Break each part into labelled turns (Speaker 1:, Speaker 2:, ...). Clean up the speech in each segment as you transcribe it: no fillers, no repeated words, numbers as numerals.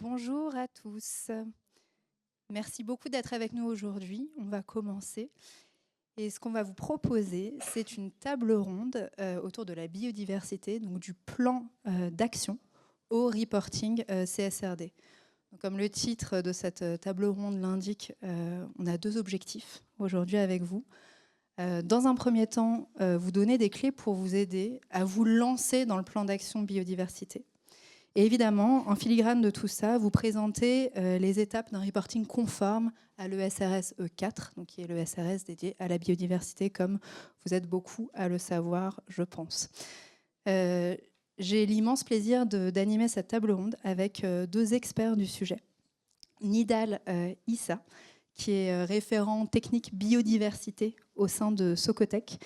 Speaker 1: Bonjour à tous. Merci beaucoup d'être avec nous aujourd'hui. On va commencer. Et ce qu'on va vous proposer, c'est une table ronde autour de la biodiversité, donc du plan d'action au reporting CSRD. Donc, comme le titre de cette table ronde l'indique, on a deux objectifs aujourd'hui avec vous. Dans un premier temps, vous donner des clés pour vous aider à vous lancer dans le plan d'action biodiversité. Et évidemment, en filigrane de tout ça, vous présentez les étapes d'un reporting conforme à l'ESRS E4, donc qui est le SRS dédié à la biodiversité, comme vous êtes beaucoup à le savoir, je pense. J'ai l'immense plaisir d'animer cette table ronde avec deux experts du sujet. Nidal Issa, qui est référent technique biodiversité au sein de Socotec,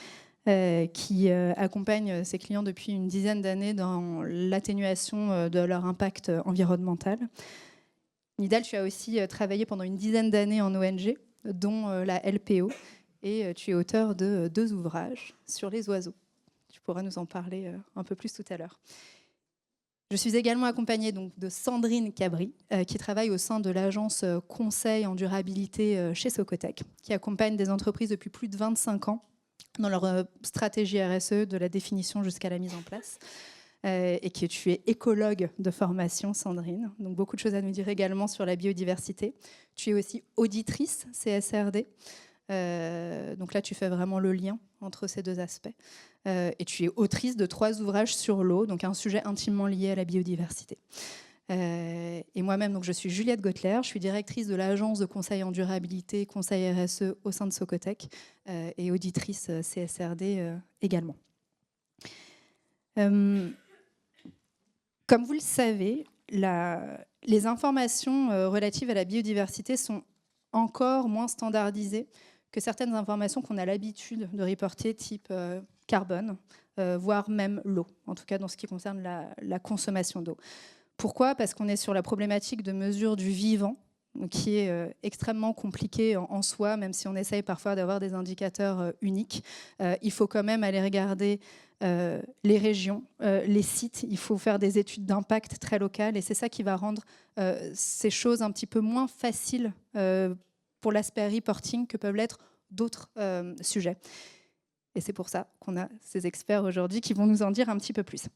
Speaker 1: qui accompagne ses clients depuis une dizaine d'années dans l'atténuation de leur impact environnemental. Nidal, tu as aussi travaillé pendant une dizaine d'années en ONG, dont la LPO, et tu es auteur de 2 ouvrages sur les oiseaux. Tu pourras nous en parler un peu plus tout à l'heure. Je suis également accompagnée donc, de Sandrine Cabri, qui travaille au sein de l'agence Conseil en durabilité chez Socotec, qui accompagne des entreprises depuis plus de 25 ans dans leur stratégie RSE, de la définition jusqu'à la mise en place. Et que tu es écologue de formation, Sandrine. Donc beaucoup de choses à nous dire également sur la biodiversité. Tu es aussi auditrice CSRD. Donc là, tu fais vraiment le lien entre ces deux aspects. Et tu es autrice de 3 ouvrages sur l'eau, donc un sujet intimement lié à la biodiversité. Et moi-même, donc, je suis Juliette Gottler, je suis directrice de l'agence de conseil en durabilité, conseil RSE au sein de Socotec, et auditrice CSRD également. Comme vous le savez, les informations relatives à la biodiversité sont encore moins standardisées que certaines informations qu'on a l'habitude de reporter, type carbone, voire même l'eau, en tout cas dans ce qui concerne la consommation d'eau. Pourquoi ? Parce qu'on est sur la problématique de mesure du vivant, qui est extrêmement compliquée en soi, même si on essaye parfois d'avoir des indicateurs uniques. Il faut quand même aller regarder les régions, les sites. Il faut faire des études d'impact très locales, et c'est ça qui va rendre ces choses un petit peu moins faciles pour l'aspect reporting que peuvent l'être d'autres sujets. Et c'est pour ça qu'on a ces experts aujourd'hui qui vont nous en dire un petit peu plus.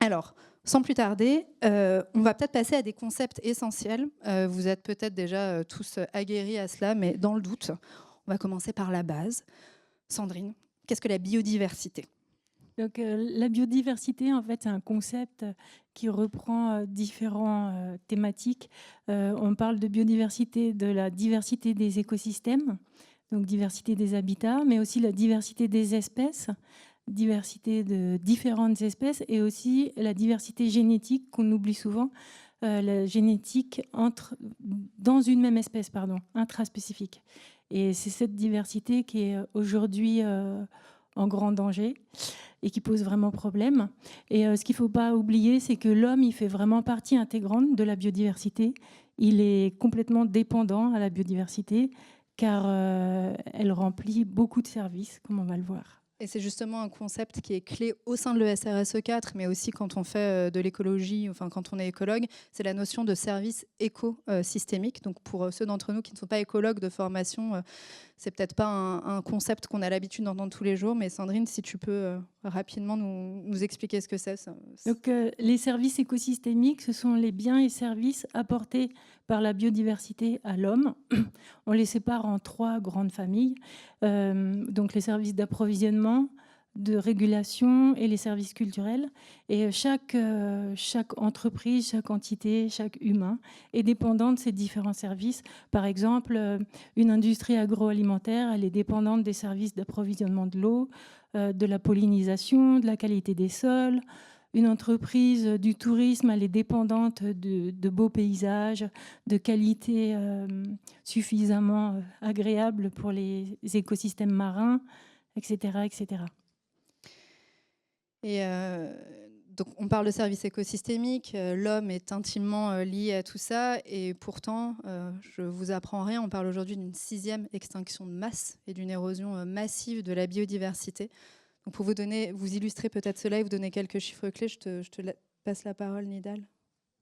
Speaker 1: Alors, sans plus tarder, on va peut-être passer à des concepts essentiels. Vous êtes peut-être déjà tous aguerris à cela, mais dans le doute, on va commencer par la base. Sandrine, qu'est-ce que la biodiversité ?
Speaker 2: Donc, la biodiversité, en fait, c'est un concept qui reprend différentes thématiques. On parle de biodiversité, de la diversité des écosystèmes, donc diversité des habitats, mais aussi la diversité des espèces, diversité de différentes espèces, et aussi la diversité génétique qu'on oublie souvent, la génétique dans une même espèce, intraspécifique. Et c'est cette diversité qui est aujourd'hui en grand danger et qui pose vraiment problème. Et ce qu'il ne faut pas oublier, c'est que l'homme, il fait vraiment partie intégrante de la biodiversité. Il est complètement dépendant à la biodiversité, car elle remplit beaucoup de services, comme on va le voir.
Speaker 1: Et c'est justement un concept qui est clé au sein de l'ESRS 4, mais aussi quand on fait de l'écologie, enfin quand on est écologue, c'est la notion de service écosystémique. Donc pour ceux d'entre nous qui ne sont pas écologues de formation, c'est peut-être pas un concept qu'on a l'habitude d'entendre tous les jours, mais Sandrine, si tu peux rapidement nous expliquer ce que c'est.
Speaker 2: Donc les services écosystémiques, ce sont les biens et services apportés par la biodiversité à l'homme. On les sépare en 3 grandes familles. Donc les services d'approvisionnement, de régulation et les services culturels. Et chaque entreprise, chaque entité, chaque humain est dépendant de ces différents services. Par exemple, une industrie agroalimentaire, elle est dépendante des services d'approvisionnement de l'eau, de la pollinisation, de la qualité des sols. Une entreprise du tourisme, elle est dépendante de beaux paysages, de qualité suffisamment agréable pour les écosystèmes marins, etc., etc.
Speaker 1: Et donc on parle de services écosystémiques, l'homme est intimement lié à tout ça, et pourtant, je vous apprends rien, on parle aujourd'hui d'une 6e extinction de masse et d'une érosion massive de la biodiversité. Donc pour vous illustrer peut-être cela et vous donner quelques chiffres clés, je te passe la parole, Nidal.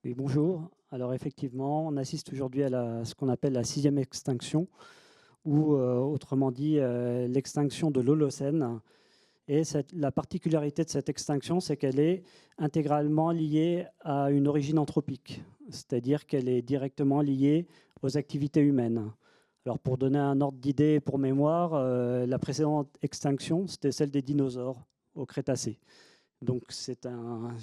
Speaker 3: Et bonjour. Alors effectivement, on assiste aujourd'hui à ce qu'on appelle la 6e extinction, ou autrement dit l'extinction de l'Holocène. Et la particularité de cette extinction, c'est qu'elle est intégralement liée à une origine anthropique, c'est-à-dire qu'elle est directement liée aux activités humaines. Alors pour donner un ordre d'idée pour mémoire, la précédente extinction, c'était celle des dinosaures au Crétacé. Donc c'est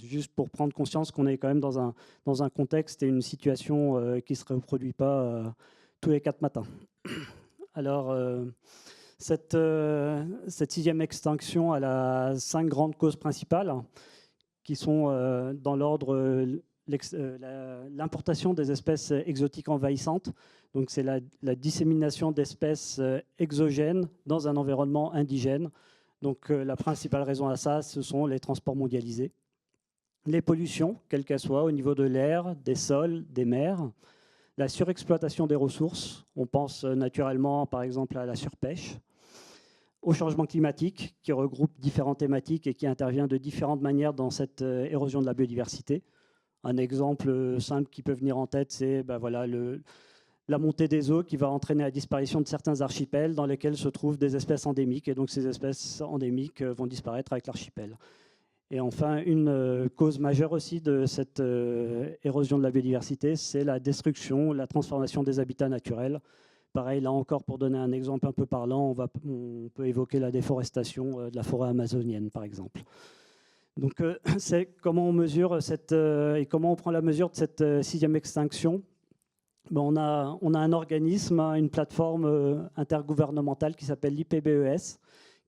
Speaker 3: juste pour prendre conscience qu'on est quand même dans un contexte et une situation qui ne se reproduit pas tous les 4 matins. Alors cette 6e extinction, elle a 5 grandes causes principales qui sont dans l'ordre l'importation des espèces exotiques envahissantes. Donc c'est la dissémination d'espèces exogènes dans un environnement indigène. Donc la principale raison à ça, ce sont les transports mondialisés. Les pollutions, quelles qu'elles soient, au niveau de l'air, des sols, des mers. La surexploitation des ressources, on pense naturellement par exemple à la surpêche, au changement climatique qui regroupe différentes thématiques et qui intervient de différentes manières dans cette érosion de la biodiversité. Un exemple simple qui peut venir en tête, c'est la montée des eaux qui va entraîner la disparition de certains archipels dans lesquels se trouvent des espèces endémiques, et donc ces espèces endémiques vont disparaître avec l'archipel. Et enfin, une cause majeure aussi de cette érosion de la biodiversité, c'est la destruction, la transformation des habitats naturels. Pareil, là encore, pour donner un exemple un peu parlant, on peut évoquer la déforestation de la forêt amazonienne, par exemple. Donc, c'est comment on mesure et comment on prend la mesure de cette 6e extinction. On a un organisme, une plateforme intergouvernementale qui s'appelle l'IPBES,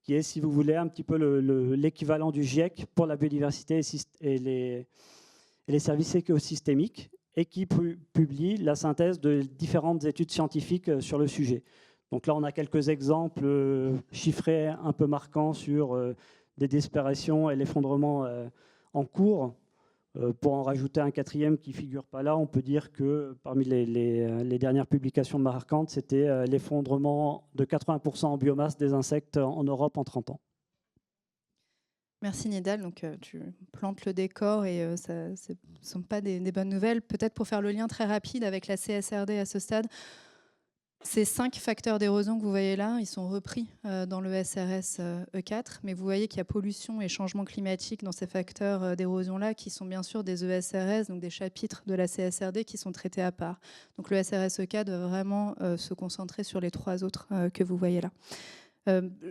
Speaker 3: qui est, si vous voulez, un petit peu l'équivalent du GIEC pour la biodiversité et les services écosystémiques, et qui publie la synthèse de différentes études scientifiques sur le sujet. Donc là, on a quelques exemples chiffrés un peu marquants sur des disparitions et l'effondrement en cours. Pour en rajouter un 4e qui ne figure pas là, on peut dire que parmi les dernières publications marquantes, c'était l'effondrement de 80% en biomasse des insectes en Europe en 30 ans.
Speaker 1: Merci Nidal. Donc, tu plantes le décor et ce ne sont pas des bonnes nouvelles. Peut-être pour faire le lien très rapide avec la CSRD à ce stade, ces 5 facteurs d'érosion que vous voyez là, ils sont repris dans le SRS E4, mais vous voyez qu'il y a pollution et changement climatique dans ces facteurs d'érosion-là, qui sont bien sûr des ESRS, donc des chapitres de la CSRD qui sont traités à part. Donc le SRS E4 doit vraiment se concentrer sur les 3 autres que vous voyez là.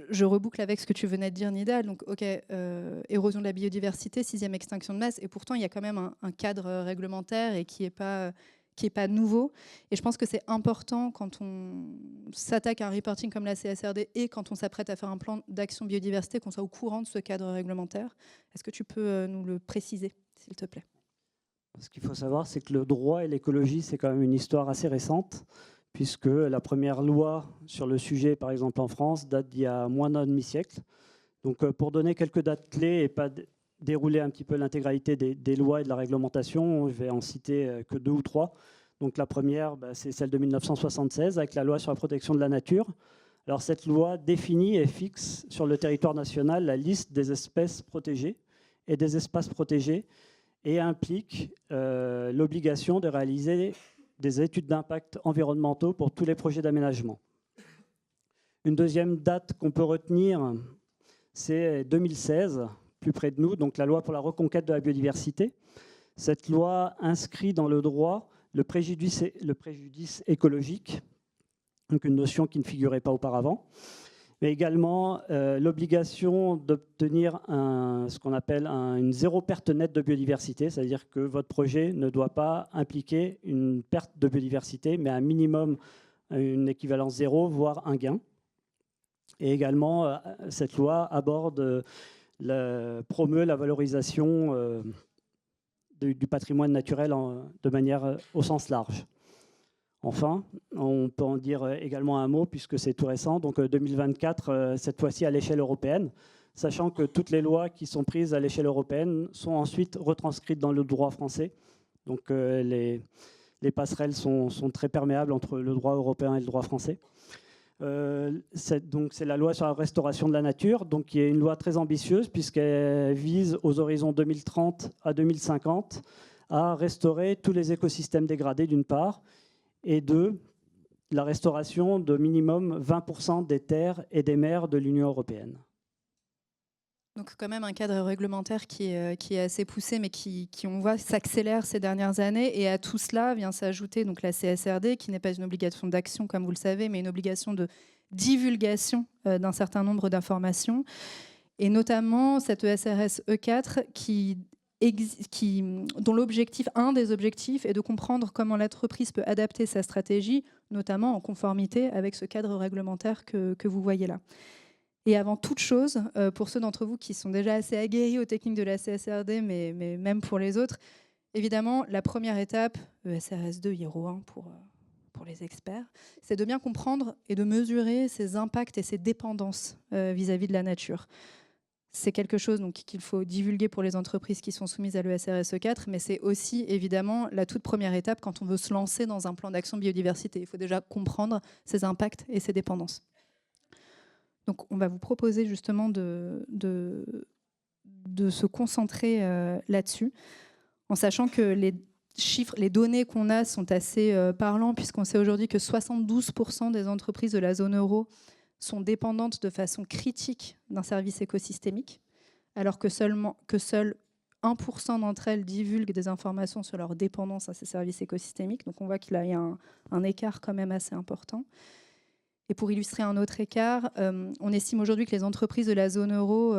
Speaker 1: Je reboucle avec ce que tu venais de dire, Nidal. Donc, ok, érosion de la biodiversité, 6e extinction de masse, et pourtant il y a quand même un cadre réglementaire et qui n'est pas nouveau. Et je pense que c'est important quand on s'attaque à un reporting comme la CSRD et quand on s'apprête à faire un plan d'action biodiversité, qu'on soit au courant de ce cadre réglementaire. Est-ce que tu peux nous le préciser, s'il te plaît ?
Speaker 3: Ce qu'il faut savoir, c'est que le droit et l'écologie, c'est quand même une histoire assez récente, puisque la première loi sur le sujet, par exemple en France, date d'il y a moins d'un demi-siècle. Donc pour donner quelques dates clés et pas dérouler un petit peu l'intégralité des lois et de la réglementation, je vais en citer que 2 ou 3. Donc la première, c'est celle de 1976, avec la loi sur la protection de la nature. Alors cette loi définit et fixe sur le territoire national la liste des espèces protégées et des espaces protégés, et implique l'obligation de réaliser des études d'impact environnementaux pour tous les projets d'aménagement. Une deuxième date qu'on peut retenir, c'est 2016, plus près de nous, donc la loi pour la reconquête de la biodiversité. Cette loi inscrit dans le droit le préjudice écologique, donc une notion qui ne figurait pas auparavant, mais également l'obligation d'obtenir ce qu'on appelle une zéro perte nette de biodiversité, c'est-à-dire que votre projet ne doit pas impliquer une perte de biodiversité, mais un minimum, une équivalence zéro, voire un gain. Et également, cette loi promeut la valorisation du patrimoine naturel de manière au sens large. Enfin, on peut en dire également un mot puisque c'est tout récent, donc 2024, cette fois-ci à l'échelle européenne, sachant que toutes les lois qui sont prises à l'échelle européenne sont ensuite retranscrites dans le droit français. Donc les passerelles sont très perméables entre le droit européen et le droit français. C'est la loi sur la restauration de la nature, donc qui est une loi très ambitieuse puisqu'elle vise aux horizons 2030 à 2050 à restaurer tous les écosystèmes dégradés d'une part, et deux, la restauration de minimum 20% des terres et des mers de l'Union européenne.
Speaker 1: Donc quand même un cadre réglementaire qui est assez poussé, mais qui on voit s'accélère ces dernières années. Et à tout cela vient s'ajouter donc la CSRD, qui n'est pas une obligation d'action, comme vous le savez, mais une obligation de divulgation d'un certain nombre d'informations. Et notamment cette ESRS E4 dont un des objectifs est de comprendre comment l'entreprise peut adapter sa stratégie, notamment en conformité avec ce cadre réglementaire que vous voyez là. Et avant toute chose, pour ceux d'entre vous qui sont déjà assez aguerris aux techniques de la CSRD, mais même pour les autres, évidemment, la première étape, ESRS 2, Hiero 1 pour les experts, c'est de bien comprendre et de mesurer ses impacts et ses dépendances vis-à-vis de la nature. C'est quelque chose qu'il faut divulguer pour les entreprises qui sont soumises à l'ESRS 4, mais c'est aussi évidemment la toute première étape quand on veut se lancer dans un plan d'action biodiversité. Il faut déjà comprendre ses impacts et ses dépendances. Donc on va vous proposer justement de se concentrer là-dessus, en sachant que les chiffres, les données qu'on a sont assez parlants, puisqu'on sait aujourd'hui que 72% des entreprises de la zone euro sont dépendantes de façon critique d'un service écosystémique, alors que seul 1% d'entre elles divulguent des informations sur leur dépendance à ces services écosystémiques. Donc on voit qu'il y a un écart quand même assez important. Et pour illustrer un autre écart, on estime aujourd'hui que les entreprises de la zone euro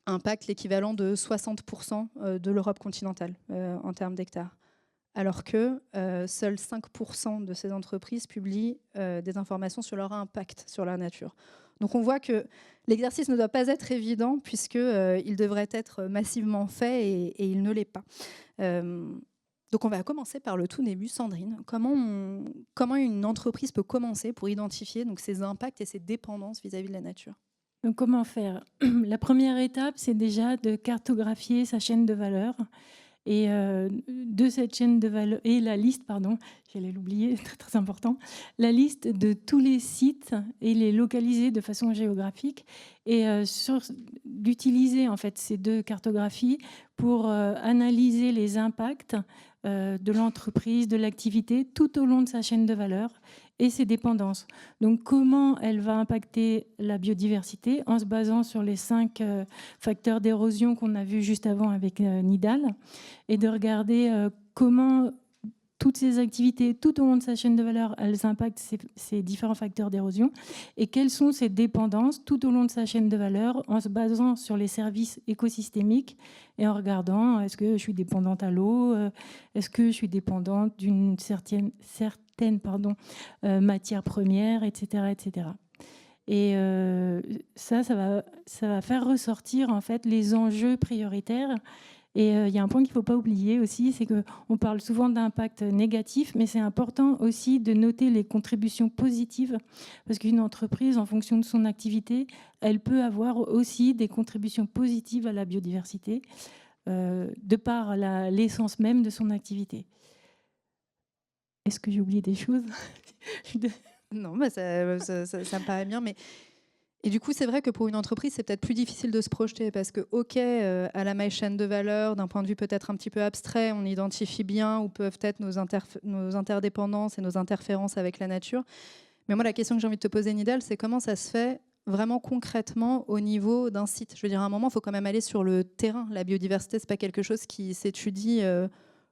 Speaker 1: impactent l'équivalent de 60% de l'Europe continentale en termes d'hectares. Alors que seuls 5% de ces entreprises publient des informations sur leur impact sur la nature. Donc on voit que l'exercice ne doit pas être évident, puisqu'il devrait être massivement fait et il ne l'est pas. Donc on va commencer par le tout début. Sandrine, comment une entreprise peut commencer pour identifier donc, ses impacts et ses dépendances vis-à-vis de la nature?
Speaker 2: Donc, comment faire? La première étape, c'est déjà de cartographier sa chaîne de valeur. Et de cette chaîne de valeur, et la liste, pardon, j'allais l'oublier, très, très important, la liste de tous les sites et les localiser de façon géographique et d'utiliser en fait ces deux cartographies pour analyser les impacts de l'entreprise, de l'activité tout au long de sa chaîne de valeur et ses dépendances. Donc, comment elle va impacter la biodiversité en se basant sur les 5 facteurs d'érosion qu'on a vus juste avant avec Nidal, et de regarder comment toutes ces activités, tout au long de sa chaîne de valeur, elles impactent ces différents facteurs d'érosion, et quelles sont ses dépendances tout au long de sa chaîne de valeur en se basant sur les services écosystémiques et en regardant est-ce que je suis dépendante à l'eau, est-ce que je suis dépendante d'une certaine matière première, etc. etc. Et ça va faire ressortir en fait les enjeux prioritaires. Et il y a un point qu'il ne faut pas oublier aussi, c'est qu'on parle souvent d'impact négatif, mais c'est important aussi de noter les contributions positives, parce qu'une entreprise, en fonction de son activité, elle peut avoir aussi des contributions positives à la biodiversité, de par l'essence même de son activité. Est-ce que j'ai oublié des choses?
Speaker 1: Non, ça me paraît bien, mais... Et du coup, c'est vrai que pour une entreprise, c'est peut-être plus difficile de se projeter parce que, OK, à la chaîne de valeur, d'un point de vue peut-être un petit peu abstrait, on identifie bien où peuvent être nos interdépendances et nos interférences avec la nature. Mais moi, la question que j'ai envie de te poser, Nidal, c'est comment ça se fait vraiment concrètement au niveau d'un site? Je veux dire, à un moment, il faut quand même aller sur le terrain. La biodiversité, ce n'est pas quelque chose qui s'étudie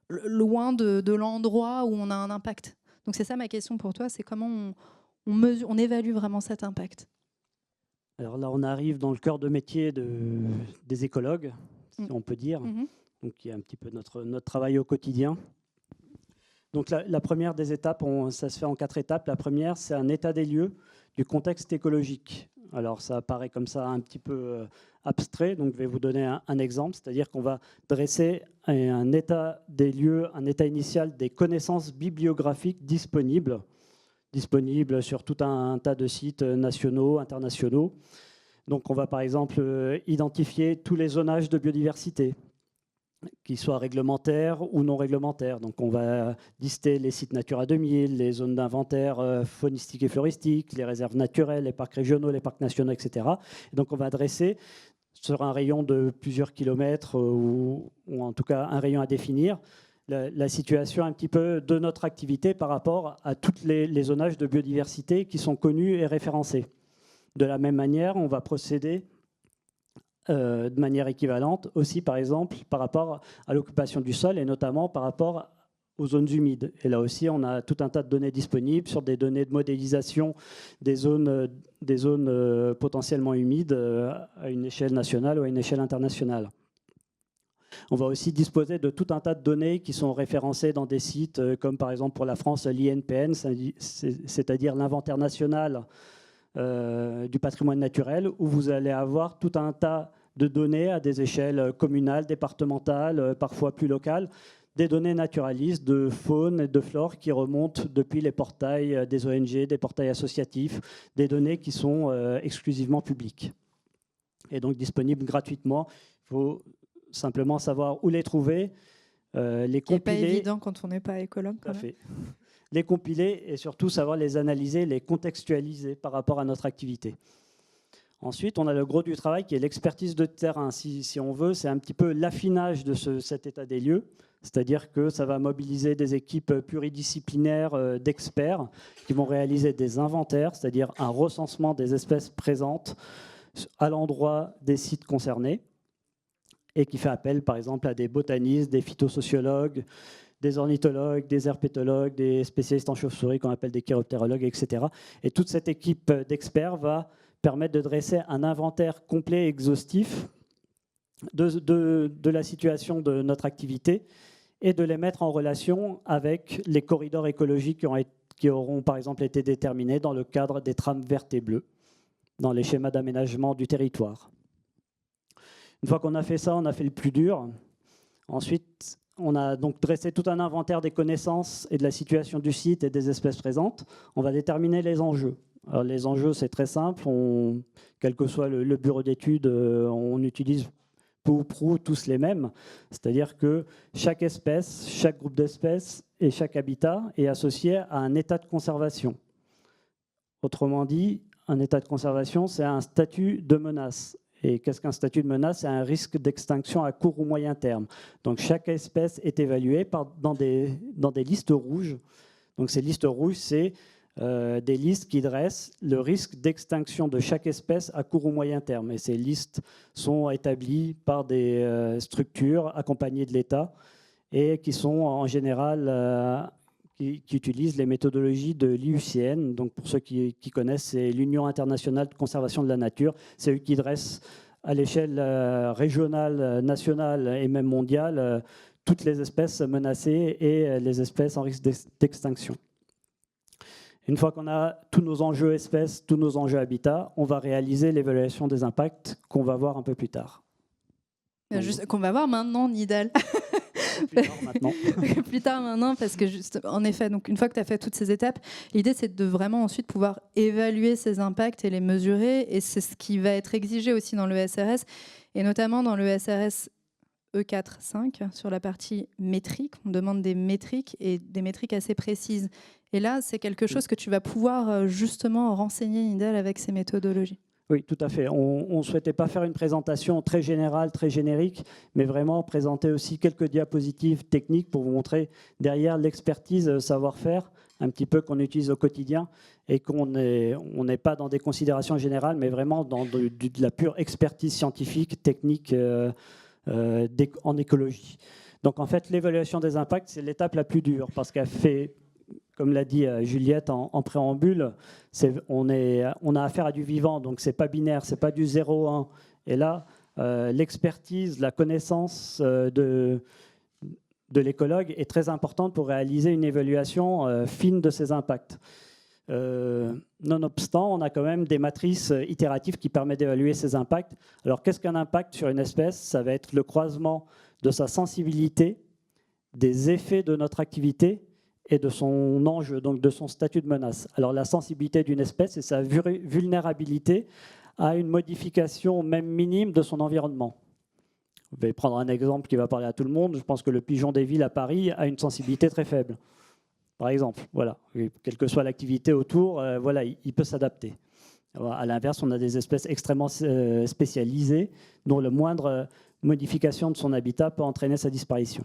Speaker 1: loin de l'endroit où on a un impact. Donc c'est ça ma question pour toi, c'est comment on évalue vraiment cet impact?
Speaker 3: Alors là, on arrive dans le cœur de métier des écologues, si on peut dire, donc qui est un petit peu notre travail au quotidien. Donc la première des étapes, ça se fait en 4 étapes. La première, c'est un état des lieux du contexte écologique. Alors ça paraît comme ça un petit peu abstrait, donc je vais vous donner un exemple, c'est-à-dire qu'on va dresser un état des lieux, un état initial des connaissances bibliographiques disponibles sur tout un tas de sites nationaux, internationaux. Donc on va par exemple identifier tous les zonages de biodiversité, qu'ils soient réglementaires ou non réglementaires. Donc on va lister les sites Natura 2000, les zones d'inventaire faunistique et floristique, les réserves naturelles, les parcs régionaux, les parcs nationaux, etc. Et donc on va adresser sur un rayon de plusieurs kilomètres ou en tout cas un rayon à définir, la situation un petit peu de notre activité par rapport à tous les zonages de biodiversité qui sont connus et référencés. De la même manière, on va procéder de manière équivalente aussi, par exemple, par rapport à l'occupation du sol et notamment par rapport aux zones humides. Et là aussi, on a tout un tas de données disponibles sur des données de modélisation des zones potentiellement humides à une échelle nationale ou à une échelle internationale. On va aussi disposer de tout un tas de données qui sont référencées dans des sites comme par exemple pour la France l'INPN, c'est-à-dire l'inventaire national du patrimoine naturel, où vous allez avoir tout un tas de données à des échelles communales, départementales, parfois plus locales, des données naturalistes de faune et de flore qui remontent depuis les portails des ONG, des portails associatifs, des données qui sont exclusivement publiques et donc disponibles gratuitement. Il faut simplement savoir où les trouver, les compiler.
Speaker 1: Ce n'est pas évident quand on n'est pas écologue.
Speaker 3: Tout à fait. Les compiler et surtout savoir les analyser, les contextualiser par rapport à notre activité. Ensuite, on a le gros du travail qui est l'expertise de terrain. Si on veut, c'est un petit peu l'affinage de cet état des lieux, c'est-à-dire que ça va mobiliser des équipes pluridisciplinaires d'experts qui vont réaliser des inventaires, c'est-à-dire un recensement des espèces présentes à l'endroit des sites concernés et qui fait appel, par exemple, à des botanistes, des phytosociologues, des ornithologues, des herpétologues, des spécialistes en chauves-souris qu'on appelle des chiroptérologues, etc. Et toute cette équipe d'experts va permettre de dresser un inventaire complet et exhaustif de la situation de notre activité et de les mettre en relation avec les corridors écologiques qui auront par exemple été déterminés dans le cadre des trames vertes et bleues, dans les schémas d'aménagement du territoire. Une fois qu'on a fait ça, on a fait le plus dur. Ensuite, on a donc dressé tout un inventaire des connaissances et de la situation du site et des espèces présentes. On va déterminer les enjeux. Alors, les enjeux, c'est très simple. Quel que soit le bureau d'études, on utilise peu ou prou tous les mêmes. C'est-à-dire que chaque espèce, chaque groupe d'espèces et chaque habitat est associé à un état de conservation. Autrement dit, un état de conservation, c'est un statut de menace. Et qu'est-ce qu'un statut de menace? C'est un risque d'extinction à court ou moyen terme. Donc chaque espèce est évaluée dans des listes rouges. Donc ces listes rouges, c'est des listes qui dressent le risque d'extinction de chaque espèce à court ou moyen terme. Et ces listes sont établies par des structures accompagnées de l'État et qui sont en général qui utilisent les méthodologies de l'IUCN. Donc pour ceux qui connaissent, c'est l'Union internationale de conservation de la nature. C'est eux qui dressent à l'échelle régionale, nationale et même mondiale toutes les espèces menacées et les espèces en risque d'extinction. Une fois qu'on a tous nos enjeux espèces, tous nos enjeux habitats, on va réaliser l'évaluation des impacts qu'on va voir un peu plus tard.
Speaker 1: Qu'on va voir maintenant, Nidal.
Speaker 3: Plus tard maintenant.
Speaker 1: Plus tard maintenant, parce que en effet, donc une fois que tu as fait toutes ces étapes, l'idée c'est de vraiment ensuite pouvoir évaluer ces impacts et les mesurer, et c'est ce qui va être exigé aussi dans le SRS, et notamment dans le SRS E4-5, sur la partie métrique. On demande des métriques et des métriques assez précises. Et là, c'est quelque chose que tu vas pouvoir justement renseigner, Nidal, avec ces méthodologies.
Speaker 3: Oui, tout à fait. On ne souhaitait pas faire une présentation très générale, très générique, mais vraiment présenter aussi quelques diapositives techniques pour vous montrer derrière l'expertise, savoir-faire, un petit peu qu'on utilise au quotidien et qu'on n'est pas dans des considérations générales, mais vraiment dans de la pure expertise scientifique, technique en écologie. Donc en fait, l'évaluation des impacts, c'est l'étape la plus dure parce qu'elle fait... Comme l'a dit Juliette en préambule, on a affaire à du vivant, donc ce n'est pas binaire, ce n'est pas du 0-1. Et là, l'expertise, la connaissance de l'écologue est très importante pour réaliser une évaluation fine de ces impacts. Nonobstant, on a quand même des matrices itératives qui permettent d'évaluer ces impacts. Alors, qu'est-ce qu'un impact sur une espèce? Ça va être le croisement de sa sensibilité, des effets de notre activité et de son enjeu, donc de son statut de menace. Alors la sensibilité d'une espèce et sa vulnérabilité à une modification même minime de son environnement. Je vais prendre un exemple qui va parler à tout le monde. Je pense que le pigeon des villes à Paris a une sensibilité très faible, par exemple. Voilà. Et quelle que soit l'activité autour, voilà, il peut s'adapter. À l'inverse, on a des espèces extrêmement spécialisées dont la moindre modification de son habitat peut entraîner sa disparition.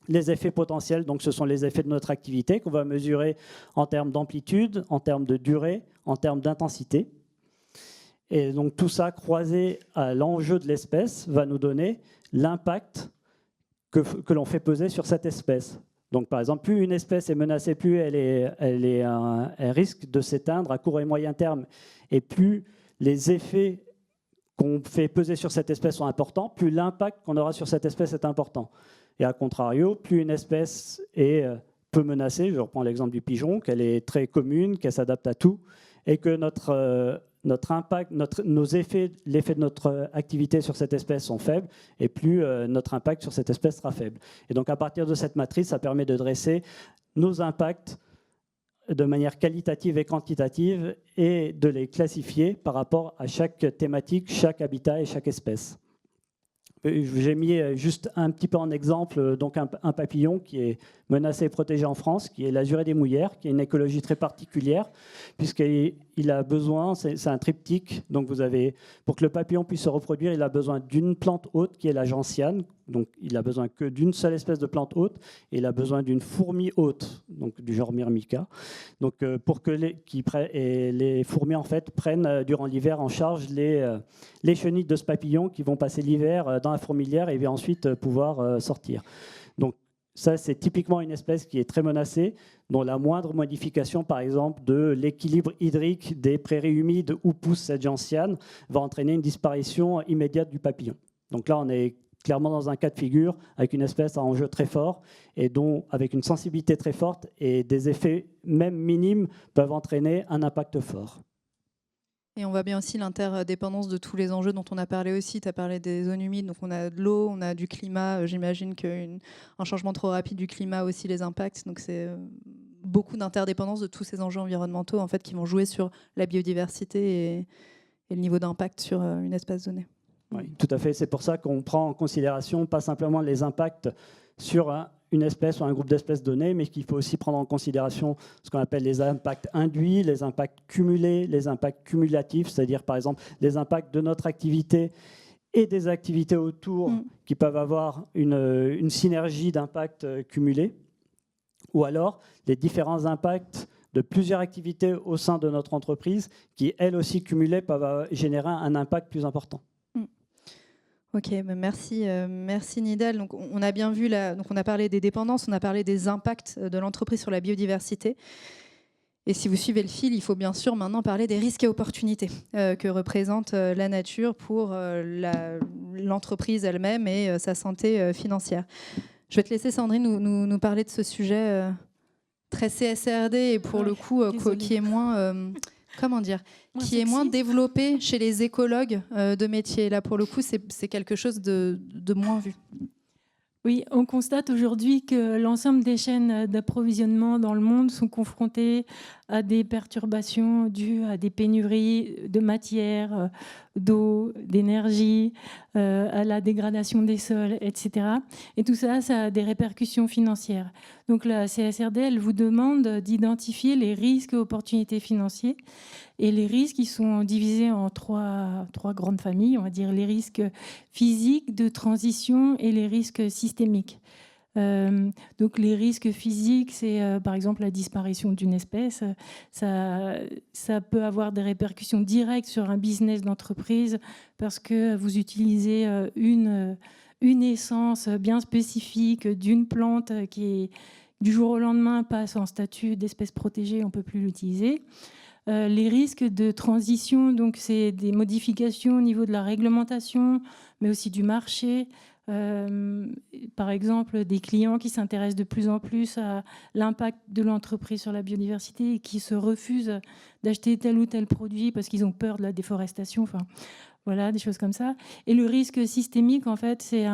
Speaker 3: Les effets potentiels, donc, ce sont les effets de notre activité qu'on va mesurer en termes d'amplitude, en termes de durée, en termes d'intensité. Et donc tout ça croisé à l'enjeu de l'espèce va nous donner l'impact que l'on fait peser sur cette espèce. Donc par exemple, plus une espèce est menacée, plus elle risque de s'éteindre à court et moyen terme. Et plus les effets qu'on fait peser sur cette espèce sont importants, plus l'impact qu'on aura sur cette espèce est important. Et à contrario, plus une espèce est peu menacée, je reprends l'exemple du pigeon, qu'elle est très commune, qu'elle s'adapte à tout, et que notre impact, l'effet de notre activité sur cette espèce sont faibles, et plus notre impact sur cette espèce sera faible. Et donc à partir de cette matrice, ça permet de dresser nos impacts de manière qualitative et quantitative et de les classifier par rapport à chaque thématique, chaque habitat et chaque espèce. J'ai mis juste un petit peu en exemple donc un papillon qui est menacé et protégé en France, qui est l'azuré des Mouillères, qui a une écologie très particulière, puisqu'il a besoin, c'est un triptyque, donc pour que le papillon puisse se reproduire, il a besoin d'une plante hôte qui est la gentiane, donc il a besoin que d'une seule espèce de plante hôte, et il a besoin d'une fourmi hôte, donc du genre Myrmica, donc pour que les fourmis en fait prennent durant l'hiver en charge les chenilles de ce papillon qui vont passer l'hiver dans la fourmilière et vont ensuite pouvoir sortir. Donc ça, c'est typiquement une espèce qui est très menacée, dont la moindre modification, par exemple, de l'équilibre hydrique des prairies humides où pousse cette gentiane va entraîner une disparition immédiate du papillon. Donc là, on est clairement dans un cas de figure avec une espèce à enjeu très fort et dont, avec une sensibilité très forte et des effets même minimes, peuvent entraîner un impact fort.
Speaker 1: Et on voit bien aussi l'interdépendance de tous les enjeux dont on a parlé aussi. Tu as parlé des zones humides, donc on a de l'eau, on a du climat. J'imagine qu'un changement trop rapide du climat aussi les impacte. Donc c'est beaucoup d'interdépendance de tous ces enjeux environnementaux en fait, qui vont jouer sur la biodiversité et le niveau d'impact sur une espèce donnée.
Speaker 3: Oui, tout à fait. C'est pour ça qu'on prend en considération pas simplement les impacts sur une espèce ou un groupe d'espèces données, mais qu'il faut aussi prendre en considération ce qu'on appelle les impacts induits, les impacts cumulés, les impacts cumulatifs, c'est-à-dire par exemple les impacts de notre activité et des activités autour qui peuvent avoir une synergie d'impacts cumulés, ou alors les différents impacts de plusieurs activités au sein de notre entreprise qui, elles aussi cumulées, peuvent générer un impact plus important.
Speaker 1: Ok, merci Nidal. Donc, on a bien vu, donc on a parlé des dépendances, on a parlé des impacts de l'entreprise sur la biodiversité. Et si vous suivez le fil, il faut bien sûr maintenant parler des risques et opportunités que représente la nature pour l'entreprise elle-même et sa santé financière. Je vais te laisser, Sandrine, nous parler de ce sujet très CSRD et pour le coup qui est moins... Comment dire, qui est moins développé chez les écologues de métier. Là, pour le coup, c'est quelque chose de moins vu.
Speaker 2: Oui, on constate aujourd'hui que l'ensemble des chaînes d'approvisionnement dans le monde sont confrontées à des perturbations dues à des pénuries de matière, d'eau, d'énergie, à la dégradation des sols, etc. Et tout ça, ça a des répercussions financières. Donc la CSRD, elle vous demande d'identifier les risques et opportunités financiers. Et les risques, ils sont divisés en trois grandes familles, on va dire les risques physiques, de transition et les risques systémiques. Donc les risques physiques, c'est par exemple la disparition d'une espèce. Ça peut avoir des répercussions directes sur un business d'entreprise parce que vous utilisez une essence bien spécifique d'une plante qui, du jour au lendemain, passe en statut d'espèce protégée, on ne peut plus l'utiliser. Les risques de transition, donc c'est des modifications au niveau de la réglementation, mais aussi du marché. Par exemple, des clients qui s'intéressent de plus en plus à l'impact de l'entreprise sur la biodiversité et qui se refusent d'acheter tel ou tel produit parce qu'ils ont peur de la déforestation. Enfin, voilà, des choses comme ça. Et le risque systémique, en fait, c'est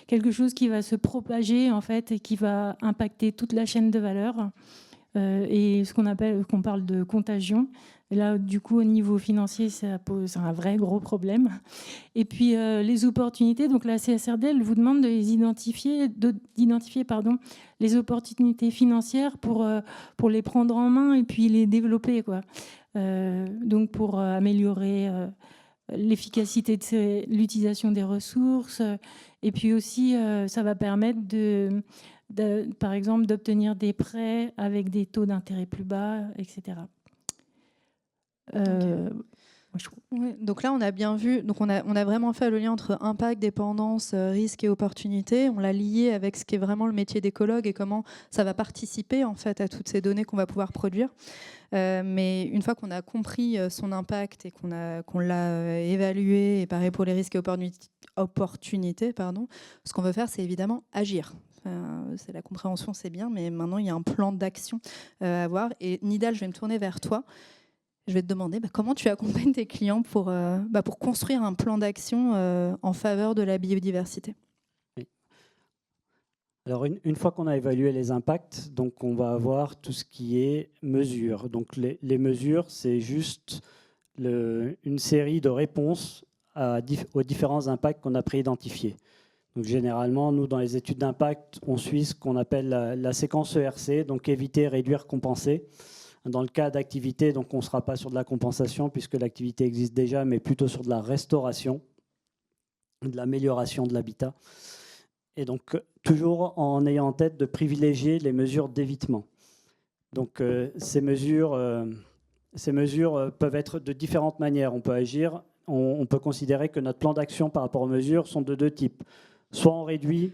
Speaker 2: quelque chose qui va se propager en fait, et qui va impacter toute la chaîne de valeur. et qu'on parle de contagion. Et là, du coup, au niveau financier, ça pose un vrai gros problème. Et puis, les opportunités, donc la CSRD, elle vous demande d'identifier les opportunités financières pour les prendre en main et puis les développer, quoi. Donc, pour améliorer l'efficacité de l'utilisation des ressources. Et puis aussi, ça va permettre par exemple, d'obtenir des prêts avec des taux d'intérêt plus bas, etc.
Speaker 1: Oui, donc là, on a bien vu, donc on a vraiment fait le lien entre impact, dépendance, risque et opportunité. On l'a lié avec ce qui est vraiment le métier d'écologue et comment ça va participer en fait à toutes ces données qu'on va pouvoir produire. Mais une fois qu'on a compris son impact et qu'on l'a évalué, et pareil pour les risques et opportunités, ce qu'on veut faire, c'est évidemment agir. C'est la compréhension, c'est bien, mais maintenant, il y a un plan d'action à avoir. Et Nidal, je vais me tourner vers toi. Je vais te demander comment tu accompagnes tes clients pour construire un plan d'action en faveur de la biodiversité.
Speaker 3: Oui. Alors, une fois qu'on a évalué les impacts, donc on va avoir tout ce qui est mesures. Donc, les mesures, c'est juste une série de réponses aux différents impacts qu'on a préidentifiés. Donc, généralement, nous, dans les études d'impact, on suit ce qu'on appelle la séquence ERC, donc éviter, réduire, compenser. Dans le cas d'activité, donc on ne sera pas sur de la compensation puisque l'activité existe déjà, mais plutôt sur de la restauration, de l'amélioration de l'habitat. Et donc, toujours en ayant en tête de privilégier les mesures d'évitement. Donc, ces mesures peuvent être de différentes manières. On peut agir, on peut considérer que notre plan d'action par rapport aux mesures sont de deux types. Soit on réduit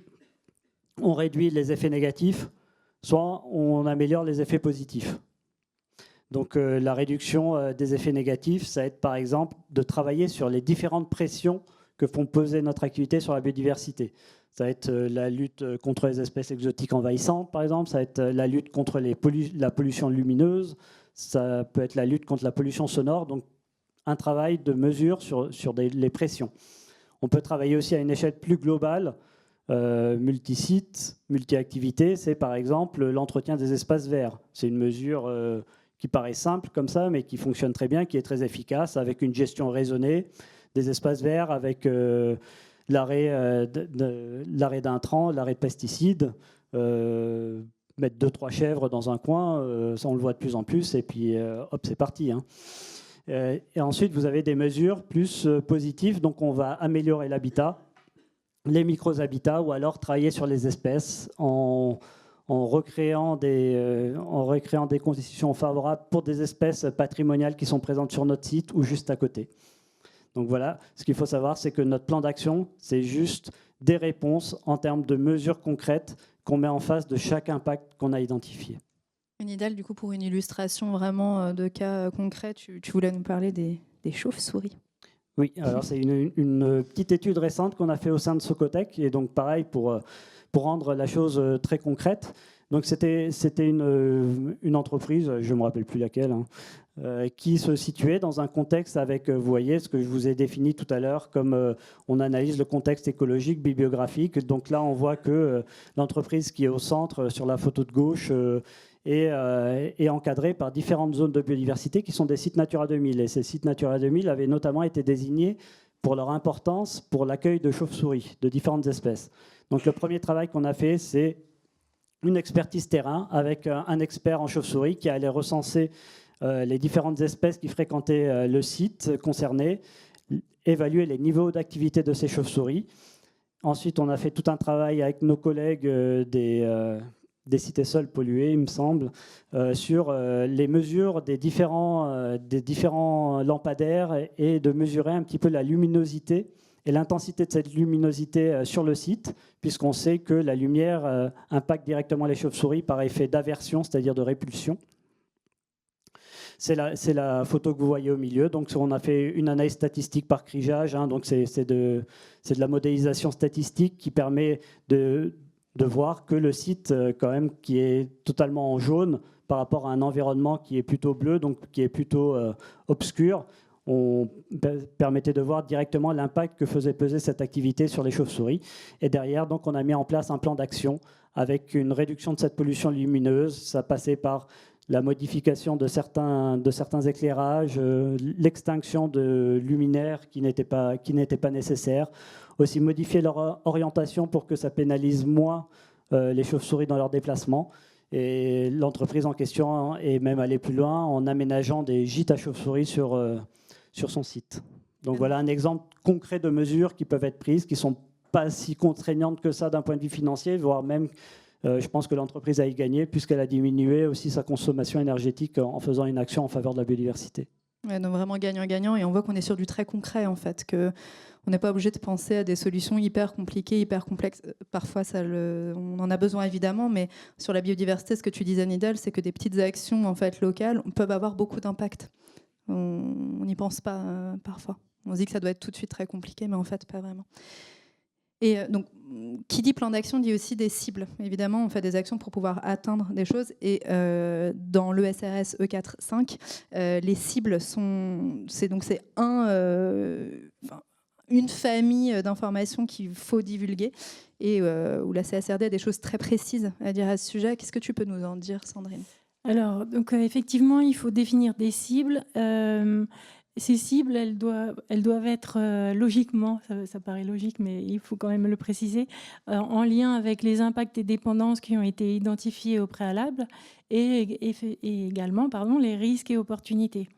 Speaker 3: les effets négatifs, soit on améliore les effets positifs. Donc la réduction des effets négatifs, ça va être par exemple de travailler sur les différentes pressions que font peser notre activité sur la biodiversité. Ça va être la lutte contre les espèces exotiques envahissantes, par exemple. Ça va être la lutte contre la pollution lumineuse. Ça peut être la lutte contre la pollution sonore. Donc un travail de mesure sur les pressions. On peut travailler aussi à une échelle plus globale, multisite, multi-activité. C'est par exemple l'entretien des espaces verts. C'est une mesure qui paraît simple comme ça, mais qui fonctionne très bien, qui est très efficace, avec une gestion raisonnée des espaces verts, avec l'arrêt d'intrants, l'arrêt de pesticides, mettre 2-3 chèvres dans un coin, ça on le voit de plus en plus, et puis hop, c'est parti. Hein. Et ensuite, vous avez des mesures plus positives, donc on va améliorer l'habitat, les micro-habitats, ou alors travailler sur les espèces en recréant des conditions favorables pour des espèces patrimoniales qui sont présentes sur notre site ou juste à côté. Donc voilà, ce qu'il faut savoir, c'est que notre plan d'action, c'est juste des réponses en termes de mesures concrètes qu'on met en face de chaque impact qu'on a identifié.
Speaker 1: Nidal, du coup, pour une illustration vraiment de cas concrets, tu voulais nous parler des chauves-souris.
Speaker 3: Oui, alors c'est une petite étude récente qu'on a fait au sein de Socotec, et donc pareil pour rendre la chose très concrète. Donc c'était une entreprise, je ne me rappelle plus laquelle, qui se situait dans un contexte avec, vous voyez, ce que je vous ai défini tout à l'heure, comme on analyse le contexte écologique, bibliographique. Donc là, on voit que l'entreprise qui est au centre, sur la photo de gauche, est encadrée par différentes zones de biodiversité qui sont des sites Natura 2000. Et ces sites Natura 2000 avaient notamment été désignés pour leur importance pour l'accueil de chauves-souris, de différentes espèces. Donc le premier travail qu'on a fait, c'est une expertise terrain avec un expert en chauve-souris qui allait recenser les différentes espèces qui fréquentaient le site concerné, évaluer les niveaux d'activité de ces chauves-souris. Ensuite, on a fait tout un travail avec nos collègues des cités sols pollués, il me semble, sur les mesures des différents lampadaires et de mesurer un petit peu la luminosité et l'intensité de cette luminosité sur le site, puisqu'on sait que la lumière impacte directement les chauves-souris par effet d'aversion, c'est-à-dire de répulsion. C'est la photo que vous voyez au milieu. Donc, on a fait une analyse statistique par crigeage. Hein, donc, c'est de la modélisation statistique qui permet de voir que le site, quand même, qui est totalement en jaune par rapport à un environnement qui est plutôt bleu, donc qui est plutôt obscur, on permettait de voir directement l'impact que faisait peser cette activité sur les chauves-souris. Et derrière, donc, on a mis en place un plan d'action avec une réduction de cette pollution lumineuse. Ça passait par la modification de certains éclairages, l'extinction de luminaires qui n'étaient pas nécessaires, aussi modifier leur orientation pour que ça pénalise moins les chauves-souris dans leurs déplacements. Et l'entreprise en question est même allée plus loin en aménageant des gîtes à chauves-souris sur son site. Donc voilà un exemple concret de mesures qui peuvent être prises, qui ne sont pas si contraignantes que ça d'un point de vue financier, voire même, je pense que l'entreprise a y gagné puisqu'elle a diminué aussi sa consommation énergétique en faisant une action en faveur de la biodiversité.
Speaker 1: Ouais, donc vraiment gagnant-gagnant, et on voit qu'on est sur du très concret en fait, qu'on n'est pas obligé de penser à des solutions hyper compliquées, hyper complexes. Parfois, on en a besoin évidemment, mais sur la biodiversité, ce que tu disais, Nidal, c'est que des petites actions en fait locales peuvent avoir beaucoup d'impact. On n'y pense pas parfois. On se dit que ça doit être tout de suite très compliqué, mais en fait, pas vraiment. Et donc, qui dit plan d'action dit aussi des cibles. Évidemment, on fait des actions pour pouvoir atteindre des choses. Et dans l'ESRS E4.5, les cibles c'est une famille d'informations qu'il faut divulguer et où la CSRD a des choses très précises à dire à ce sujet. Qu'est-ce que tu peux nous en dire, Sandrine ?
Speaker 2: Alors, donc, effectivement, il faut définir des cibles. Ces cibles, elles doivent être logiquement, ça paraît logique, mais il faut quand même le préciser, en lien avec les impacts et dépendances qui ont été identifiés au préalable et également les risques et opportunités.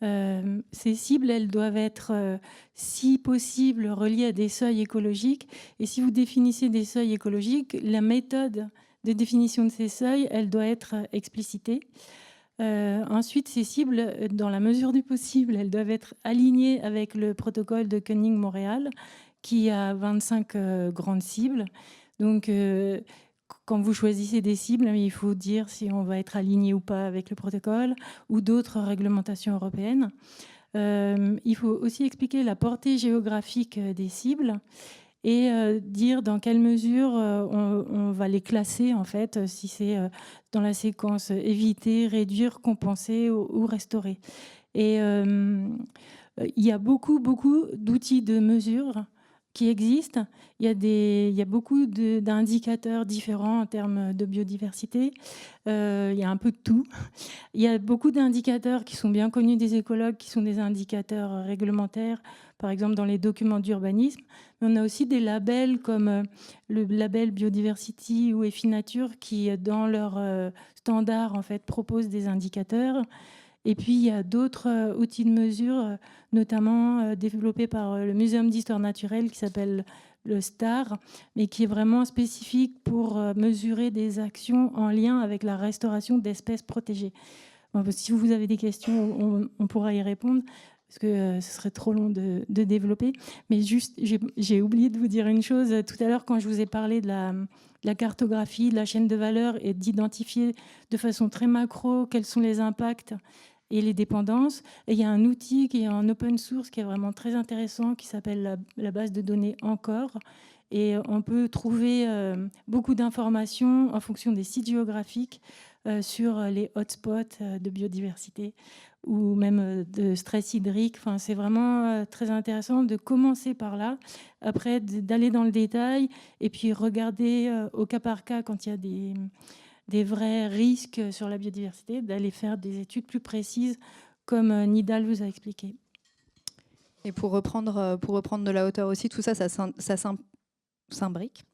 Speaker 2: Ces cibles, elles doivent être, si possible, reliées à des seuils écologiques. Et si vous définissez des seuils écologiques, la méthode de définition de ces seuils, elle doit être explicitée. Ensuite, ces cibles, dans la mesure du possible, elles doivent être alignées avec le protocole de Koenig-Montréal, qui a 25 grandes cibles. Donc, quand vous choisissez des cibles, il faut dire si on va être aligné ou pas avec le protocole ou d'autres réglementations européennes. Il faut aussi expliquer la portée géographique des cibles et dire dans quelle mesure on va les classer, en fait, si c'est dans la séquence éviter, réduire, compenser ou restaurer. Et il y a beaucoup d'outils de mesure qui existent. Il y a beaucoup d'indicateurs différents en termes de biodiversité. Il y a un peu de tout. Il y a beaucoup d'indicateurs qui sont bien connus des écologues, qui sont des indicateurs réglementaires, par exemple dans les documents d'urbanisme. Mais on a aussi des labels comme le label Biodiversity ou EFI-Nature qui, dans leurs standards, en fait, proposent des indicateurs. Et puis, il y a d'autres outils de mesure, notamment développés par le Muséum d'histoire naturelle qui s'appelle le STAR, mais qui est vraiment spécifique pour mesurer des actions en lien avec la restauration d'espèces protégées. Bon, si vous avez des questions, on pourra y répondre, parce que ce serait trop long de développer. Mais juste, j'ai oublié de vous dire une chose. Tout à l'heure, quand je vous ai parlé de la cartographie, de la chaîne de valeur et d'identifier de façon très macro quels sont les impacts et les dépendances. Et il y a un outil qui est en open source qui est vraiment très intéressant, qui s'appelle la base de données Encore. Et on peut trouver beaucoup d'informations en fonction des sites géographiques sur les hotspots de biodiversité ou même de stress hydrique. Enfin, c'est vraiment très intéressant de commencer par là, après d'aller dans le détail et puis regarder au cas par cas quand il y a des vrais risques sur la biodiversité, d'aller faire des études plus précises, comme Nidal vous a expliqué.
Speaker 1: Et pour reprendre de la hauteur aussi, tout ça, ça s'imbrique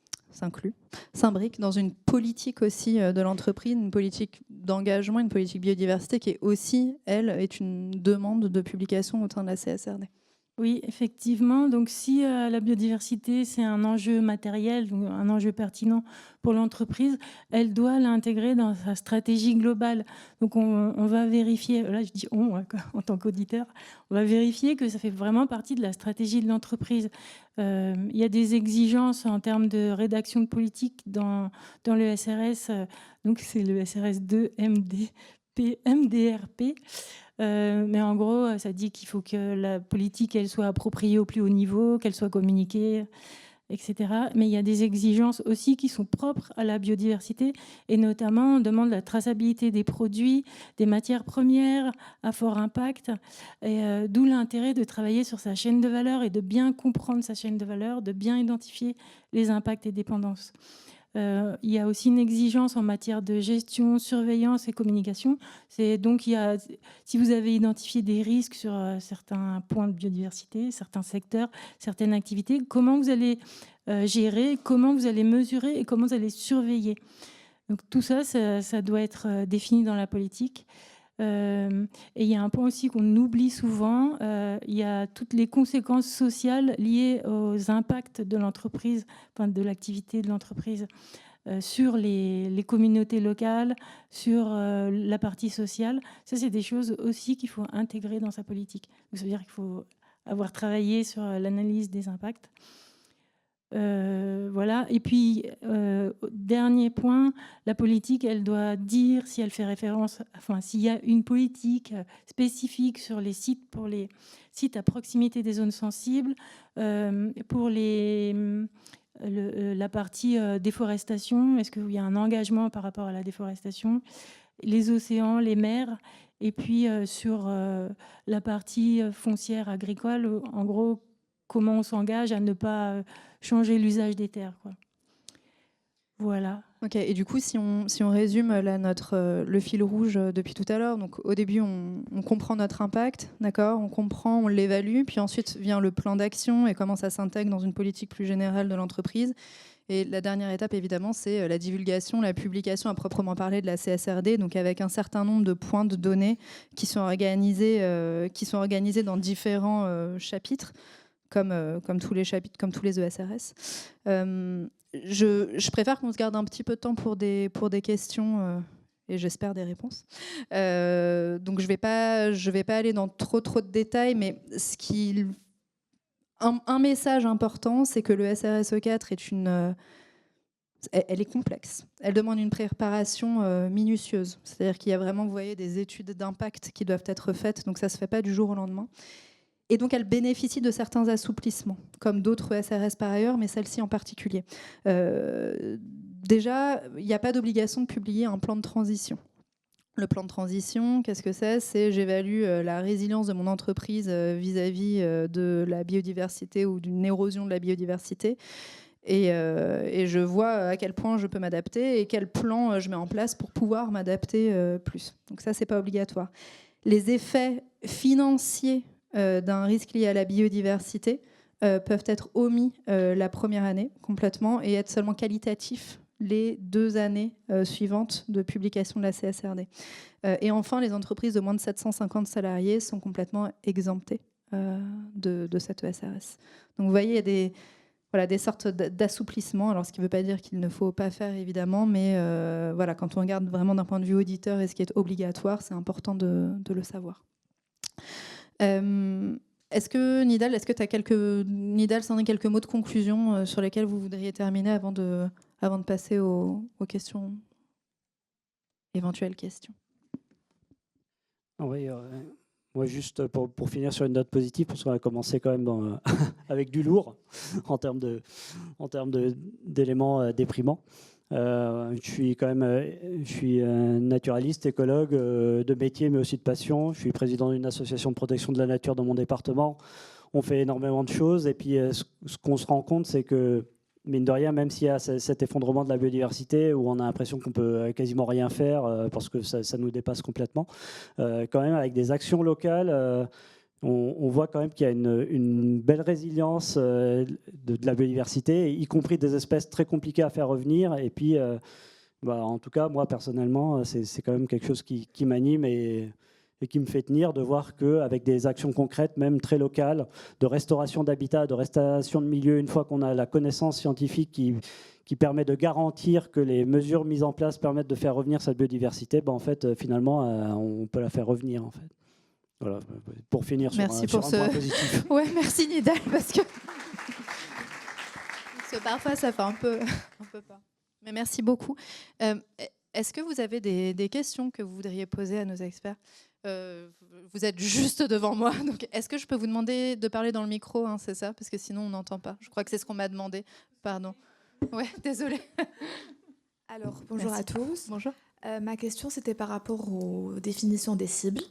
Speaker 1: dans une politique aussi de l'entreprise, une politique d'engagement, une politique biodiversité qui est aussi, elle, est une demande de publication au sein de la CSRD.
Speaker 2: Oui, effectivement. Donc, si la biodiversité, c'est un enjeu matériel, un enjeu pertinent pour l'entreprise, elle doit l'intégrer dans sa stratégie globale. Donc, on va vérifier, là je dis on, en tant qu'auditeur, on va vérifier que ça fait vraiment partie de la stratégie de l'entreprise. Il y a des exigences en termes de rédaction de politique dans le SRS, donc c'est le SRS 2 MDRP. Mais en gros, ça dit qu'il faut que la politique elle soit appropriée au plus haut niveau, qu'elle soit communiquée, etc. Mais il y a des exigences aussi qui sont propres à la biodiversité, et notamment on demande la traçabilité des produits, des matières premières à fort impact, et d'où l'intérêt de travailler sur sa chaîne de valeur et de bien comprendre sa chaîne de valeur, de bien identifier les impacts et dépendances. Il y a aussi une exigence en matière de gestion, surveillance et communication. Donc, si vous avez identifié des risques sur certains points de biodiversité, certains secteurs, certaines activités, comment vous allez gérer, comment vous allez mesurer et comment vous allez surveiller. Donc tout ça, ça doit être défini dans la politique. Et il y a un point aussi qu'on oublie souvent, il y a toutes les conséquences sociales liées aux impacts de l'entreprise, enfin de l'activité de l'entreprise sur les communautés locales, sur la partie sociale. Ça, c'est des choses aussi qu'il faut intégrer dans sa politique. Donc, ça veut dire qu'il faut avoir travaillé sur l'analyse des impacts. Voilà. Et puis, dernier point, la politique, elle doit dire si elle fait référence, enfin, s'il y a une politique spécifique sur les sites, pour les sites à proximité des zones sensibles, pour la partie déforestation, est-ce qu'il y a un engagement par rapport à la déforestation, les océans, les mers, et puis sur la partie foncière agricole, en gros, comment on s'engage à ne pas changer l'usage des terres, quoi. Voilà.
Speaker 1: Ok, et du coup, si on résume là, le fil rouge depuis tout à l'heure, donc au début, on comprend notre impact, d'accord, on comprend, on l'évalue, puis ensuite vient le plan d'action et comment ça s'intègre dans une politique plus générale de l'entreprise. Et la dernière étape, évidemment, c'est la divulgation, la publication à proprement parler de la CSRD, donc avec un certain nombre de points de données qui sont organisés dans différents chapitres, comme tous les chapitres, comme tous les ESRS. Je préfère qu'on se garde un petit peu de temps pour des questions et j'espère des réponses. Donc je vais pas aller dans trop de détails, mais un message important, c'est que le SRSE 4 elle est complexe. Elle demande une préparation minutieuse. C'est-à-dire qu'il y a vraiment, vous voyez, des études d'impact qui doivent être faites, donc ça ne se fait pas du jour au lendemain. Et donc, elle bénéficie de certains assouplissements, comme d'autres SRS par ailleurs, mais celle-ci en particulier. Déjà, il n'y a pas d'obligation de publier un plan de transition. Le plan de transition, qu'est-ce que c'est ? C'est j'évalue la résilience de mon entreprise vis-à-vis de la biodiversité ou d'une érosion de la biodiversité. Et je vois à quel point je peux m'adapter et quel plan je mets en place pour pouvoir m'adapter plus. Donc ça, ce n'est pas obligatoire. Les effets financiers d'un risque lié à la biodiversité peuvent être omis la première année complètement et être seulement qualitatifs les 2 années suivantes de publication de la CSRD. Et enfin, les entreprises de moins de 750 salariés sont complètement exemptées de cette ESRS. Donc vous voyez, il y a des sortes d'assouplissements, alors ce qui ne veut pas dire qu'il ne faut pas faire évidemment, mais voilà, quand on regarde vraiment d'un point de vue auditeur et ce qui est obligatoire, c'est important de le savoir. Est-ce que Nidal, tu as quelques mots de conclusion sur lesquels vous voudriez terminer avant de passer aux questions, éventuelles questions?
Speaker 3: Oui, moi juste pour finir sur une note positive, parce qu'on a commencé quand même avec du lourd en termes d'éléments déprimants. Je suis naturaliste, écologue de métier, mais aussi de passion. Je suis président d'une association de protection de la nature dans mon département. On fait énormément de choses. Et puis, ce qu'on se rend compte, c'est que, mine de rien, même s'il y a cet effondrement de la biodiversité, où on a l'impression qu'on peut quasiment rien faire parce que ça nous dépasse complètement, quand même, avec des actions locales, on voit quand même qu'il y a une belle résilience de la biodiversité, y compris des espèces très compliquées à faire revenir. Et puis, en tout cas, moi, personnellement, c'est quand même quelque chose qui m'anime et qui me fait tenir de voir qu'avec des actions concrètes, même très locales, de restauration d'habitat, de restauration de milieux, une fois qu'on a la connaissance scientifique qui permet de garantir que les mesures mises en place permettent de faire revenir cette biodiversité, en fait, finalement, on peut la faire revenir, en fait. Voilà, pour finir sur un point positif.
Speaker 1: Ouais, merci Nidal, parce que parfois ça fait un peu peur. Mais merci beaucoup. Est-ce que vous avez des questions que vous voudriez poser à nos experts ? Vous êtes juste devant moi, donc est-ce que je peux vous demander de parler dans le micro, hein, c'est ça ? Parce que sinon on n'entend pas. Je crois que c'est ce qu'on m'a demandé. Pardon. Ouais, désolée.
Speaker 4: Alors, bonjour
Speaker 1: Merci.
Speaker 4: à tous.
Speaker 1: Bonjour.
Speaker 4: Ma question, c'était par rapport aux définitions des cibles.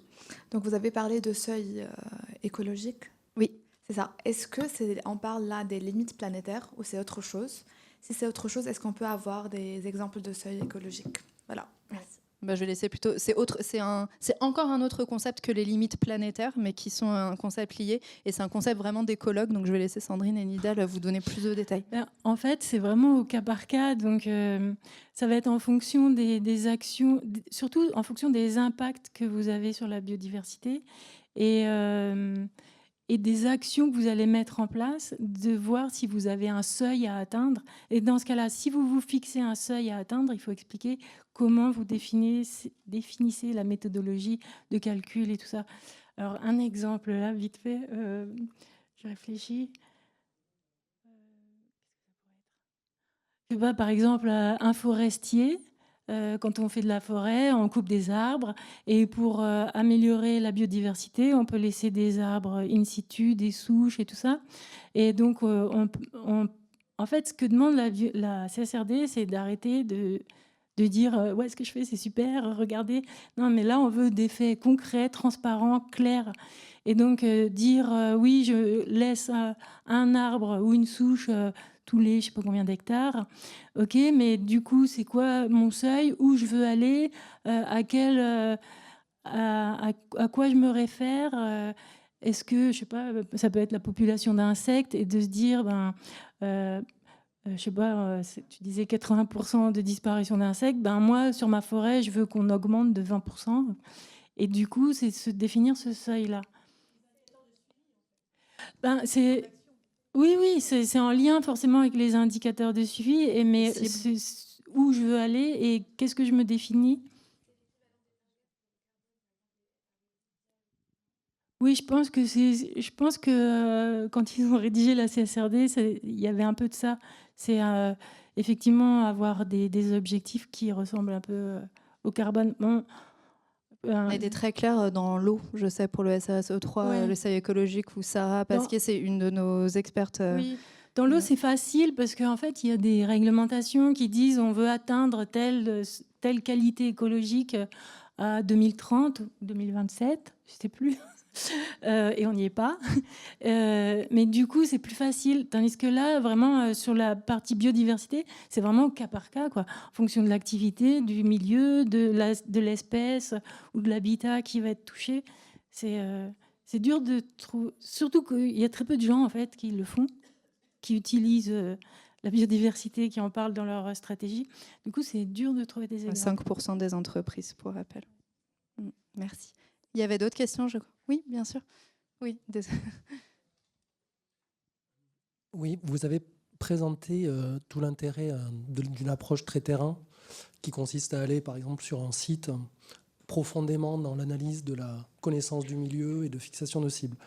Speaker 4: Donc, vous avez parlé de seuil écologique.
Speaker 1: Oui.
Speaker 4: C'est ça. Est-ce que on parle là des limites planétaires ou c'est autre chose ? Si c'est autre chose, est-ce qu'on peut avoir des exemples de seuil écologique? Voilà, merci.
Speaker 1: Bah, je vais laisser plutôt. C'est encore un autre concept que les limites planétaires, mais qui sont un concept lié. Et c'est un concept vraiment d'écologue. Donc je vais laisser Sandrine et Nidal vous donner plus de détails.
Speaker 2: En fait, c'est vraiment au cas par cas. Donc ça va être en fonction des actions, surtout en fonction des impacts que vous avez sur la biodiversité. Et des actions que vous allez mettre en place, de voir si vous avez un seuil à atteindre. Et dans ce cas-là, si vous vous fixez un seuil à atteindre, il faut expliquer comment vous définissez la méthodologie de calcul et tout ça. Alors, un exemple, là, vite fait, je réfléchis. Je sais pas, par exemple, un forestier, quand on fait de la forêt, on coupe des arbres et pour améliorer la biodiversité, on peut laisser des arbres in situ, des souches et tout ça. Et donc, en fait, ce que demande la CSRD, c'est d'arrêter de dire ouais, ce que je fais, c'est super, regardez. Non, mais là, on veut des faits concrets, transparents, clairs. Et donc, dire oui, je laisse un arbre ou une souche tous les je sais pas combien d'hectares. Ok, mais du coup, c'est quoi mon seuil? Où je veux aller? À quoi je me réfère? Est-ce que, je sais pas, ça peut être la population d'insectes et de se dire, je sais pas, tu disais 80% de disparition d'insectes. Moi, sur ma forêt, je veux qu'on augmente de 20%. Et du coup, c'est se définir ce seuil-là. Oui, c'est en lien forcément avec les indicateurs de suivi, mais c'est où je veux aller et qu'est-ce que je me définis. Oui, je pense que quand ils ont rédigé la CSRD, il y avait un peu de ça. C'est effectivement avoir des objectifs qui ressemblent un peu au carbone. Bon,
Speaker 1: on a été très clair dans l'eau, je sais, pour le SRSE3,
Speaker 2: ouais.
Speaker 1: le seuil écologique, où Sarah Pasquier, c'est une de nos expertes.
Speaker 2: Oui. Dans l'eau, c'est facile parce qu'en fait, il y a des réglementations qui disent on veut atteindre telle qualité écologique à 2030, 2027, je ne sais plus. Et on n'y est pas. Mais du coup, c'est plus facile. Tandis que là, vraiment, sur la partie biodiversité, c'est vraiment au cas par cas, quoi, en fonction de l'activité, du milieu, de l'espèce ou de l'habitat qui va être touché. C'est dur de trouver. Surtout qu'il y a très peu de gens, en fait, qui le font, qui utilisent la biodiversité, qui en parlent dans leur stratégie. Du coup, c'est dur de trouver des exemples.
Speaker 1: 5% des entreprises, pour rappel. Merci. Il y avait d'autres questions, je crois. Oui, bien sûr. Oui, désolé.
Speaker 5: Oui, vous avez présenté tout l'intérêt d'une approche très terrain qui consiste à aller, par exemple, sur un site profondément dans l'analyse de la connaissance du milieu et de fixation de cibles.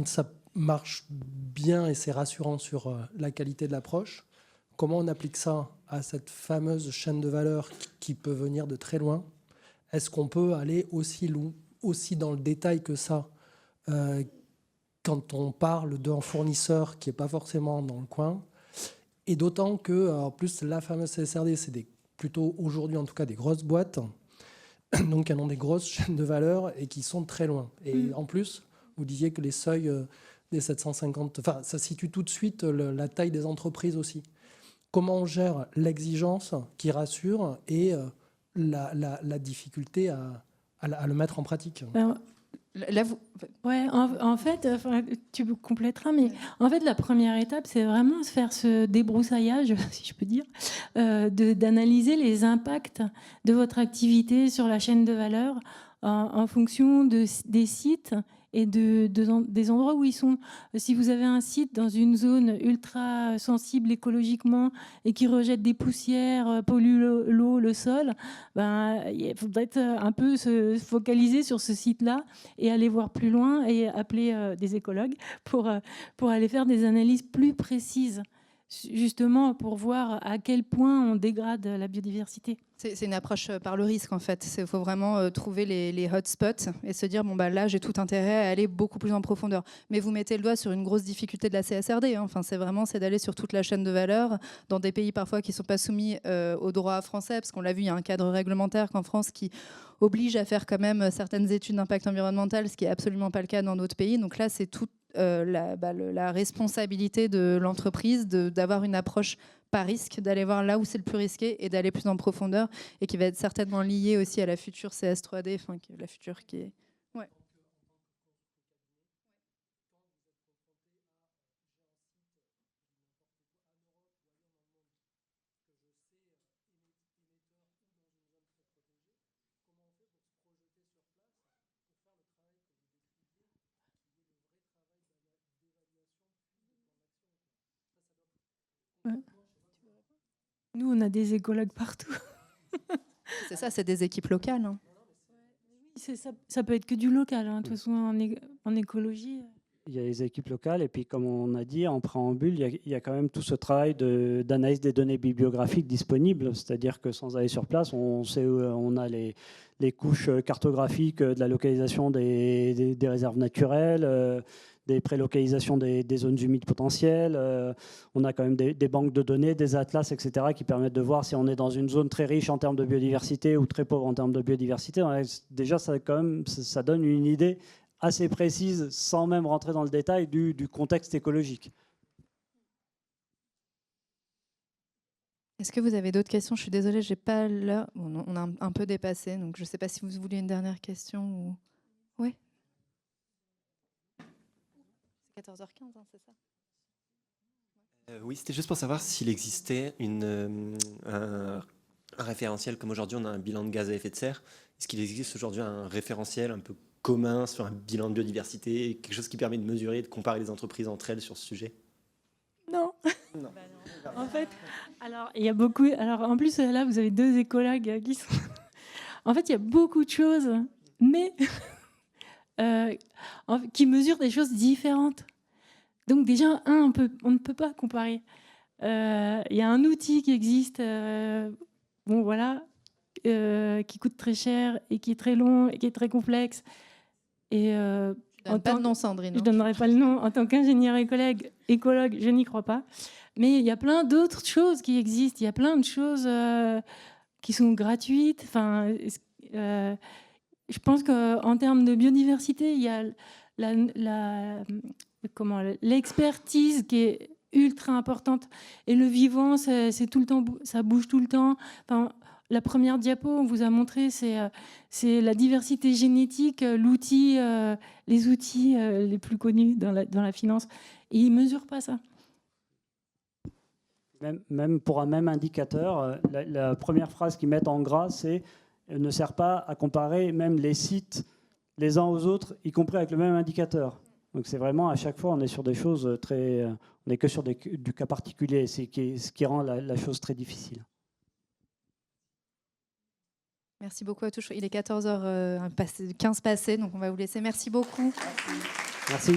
Speaker 5: Ça marche bien et c'est rassurant sur la qualité de l'approche. Comment on applique ça à cette fameuse chaîne de valeur qui peut venir de très loin? Est-ce qu'on peut aller aussi dans le détail que ça quand on parle d'un fournisseur qui n'est pas forcément dans le coin? Et d'autant que, en plus, la fameuse CSRD, c'est plutôt aujourd'hui, en tout cas, des grosses boîtes, donc elles ont des grosses chaînes de valeur et qui sont très loin. Et en plus, vous disiez que les seuils des 750, enfin, ça situe tout de suite la taille des entreprises aussi. Comment on gère l'exigence qui rassure et la difficulté à le mettre en pratique?
Speaker 1: Là, vous...
Speaker 2: Ouais, en fait, tu compléteras, mais en fait, la première étape, c'est vraiment faire ce débroussaillage, si je peux dire, d'analyser les impacts de votre activité sur la chaîne de valeur en fonction des sites et des endroits où ils sont. Si vous avez un site dans une zone ultra sensible écologiquement et qui rejette des poussières, pollue l'eau, le sol, il faudrait un peu se focaliser sur ce site-là et aller voir plus loin et appeler des écologues pour aller faire des analyses plus précises, justement pour voir à quel point on dégrade la biodiversité.
Speaker 1: C'est une approche par le risque, en fait. Il faut vraiment trouver les hotspots et se dire, là, j'ai tout intérêt à aller beaucoup plus en profondeur. Mais vous mettez le doigt sur une grosse difficulté de la CSRD. Enfin, c'est d'aller sur toute la chaîne de valeur, dans des pays parfois qui ne sont pas soumis au droit français, parce qu'on l'a vu, il y a un cadre réglementaire qu'en France qui oblige à faire quand même certaines études d'impact environnemental, ce qui n'est absolument pas le cas dans d'autres pays. Donc là, c'est tout la responsabilité de l'entreprise d'avoir une approche par risque, d'aller voir là où c'est le plus risqué et d'aller plus en profondeur, et qui va être certainement lié aussi à la future CS3D, enfin la future qui est... Ouais.
Speaker 2: Nous, on a des écologues partout.
Speaker 1: C'est ça, c'est des équipes locales. Hein.
Speaker 2: Ça peut être que du local, hein. De toute façon, en écologie.
Speaker 3: Il y a les équipes locales et puis, comme on a dit en préambule, il y a quand même tout ce travail d'analyse des données bibliographiques disponibles. C'est-à-dire que sans aller sur place, on sait où on a les couches cartographiques de la localisation des réserves naturelles, des prélocalisations des zones humides potentielles. On a quand même des banques de données, des atlas, etc., qui permettent de voir si on est dans une zone très riche en termes de biodiversité ou très pauvre en termes de biodiversité. Déjà, ça donne une idée assez précise, sans même rentrer dans le détail, du contexte écologique.
Speaker 1: Est-ce que vous avez d'autres questions? Je suis désolée, j'ai pas l'heure. Bon, on a un peu dépassé, donc je ne sais pas si vous vouliez une dernière question. Ou... Oui. 14h15, hein, c'est ça?
Speaker 6: Oui, c'était juste pour savoir s'il existait un référentiel, comme aujourd'hui on a un bilan de gaz à effet de serre. Est-ce qu'il existe aujourd'hui un référentiel un peu commun sur un bilan de biodiversité, quelque chose qui permet de mesurer et de comparer les entreprises entre elles sur ce sujet?
Speaker 2: Non.
Speaker 6: Non.
Speaker 2: En fait, alors il y a beaucoup. Alors en plus là, vous avez deux écologues qui sont. En fait, il y a beaucoup de choses, mais qui mesurent des choses différentes. Donc déjà, on ne peut pas comparer. Il y a un outil qui existe, bon voilà, qui coûte très cher et qui est très long et qui est très complexe. Et
Speaker 1: pas de nom, Sandrine.
Speaker 2: Je ne donnerai pas le nom. En tant qu'ingénieur écologue, je n'y crois pas. Mais il y a plein d'autres choses qui existent. Il y a plein de choses qui sont gratuites. Enfin, je pense qu'en termes de biodiversité, il y a l'expertise qui est ultra importante. Et le vivant, c'est tout le temps, ça bouge tout le temps. Enfin, la première diapo, on vous a montré, c'est la diversité génétique, l'outil, les outils les plus connus dans la finance. Et ils ne mesurent pas ça.
Speaker 3: Même pour un même indicateur, la première phrase qu'ils mettent en gras, c'est « ne sert pas à comparer même les sites les uns aux autres, y compris avec le même indicateur ». Donc c'est vraiment, à chaque fois, on est sur des choses très... on n'est que sur du cas particulier, ce qui rend la chose très difficile.
Speaker 1: Merci beaucoup à tous. Il est 14h15 passé, donc on va vous laisser. Merci beaucoup.
Speaker 3: Merci.